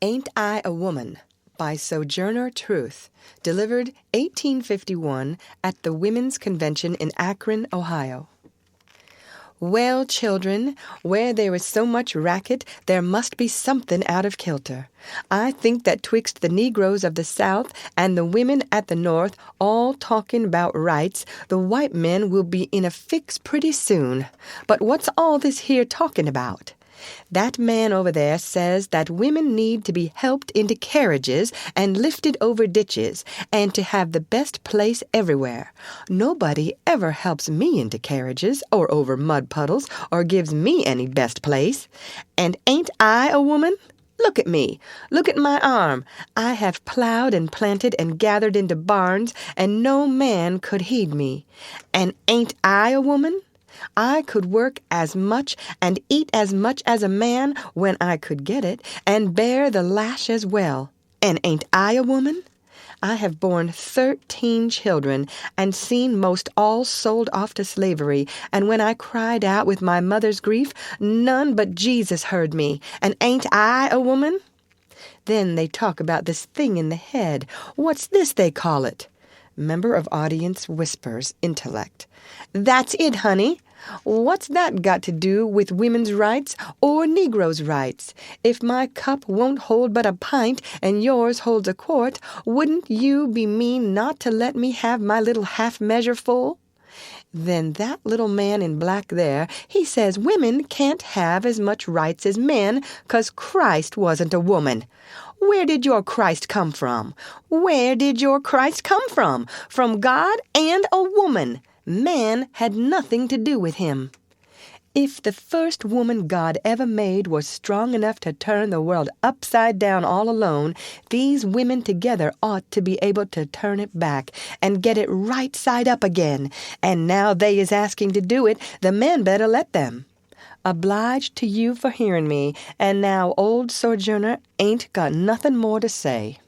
Ain't I a Woman by Sojourner Truth, delivered 1851 at the Women's Convention in Akron, Ohio. Well, children, where there is so much racket, there must be something out of kilter. I think that twixt the negroes of the South and the women at the North all talking about rights, the white men will be in a fix pretty soon. But what's all this here talking about? That man over there says that women need to be helped into carriages and lifted over ditches, and to have the best place everywhere. Nobody ever helps me into carriages or over mud puddles or gives me any best place. And ain't I a woman? Look at me. Look at my arm. I have plowed and planted and gathered into barns, and no man could heed me. And ain't I a woman? I could work as much and eat as much as a man when I could get it, and bear the lash as well. And ain't I a woman? I have borne 13 children, and seen most all sold off to slavery, and when I cried out with my mother's grief, none but Jesus heard me. And ain't I a woman? Then they talk about this thing in the head. What's this they call it? Member of audience whispers, intellect. That's it, honey. What's that got to do with women's rights or Negroes' rights? If my cup won't hold but a pint and yours holds a quart, wouldn't you be mean not to let me have my little half measure full? Then that little man in black there, he says women can't have as much rights as men 'cause Christ wasn't a woman. Where did your Christ come from? Where did your Christ come from? From God and a woman. Man had nothing to do with him. If the first woman God ever made was strong enough to turn the world upside down all alone, these women together ought to be able to turn it back and get it right side up again. And now they is asking to do it, the men better let them. Obliged to you for hearing me, and now old Sojourner ain't got nothing more to say.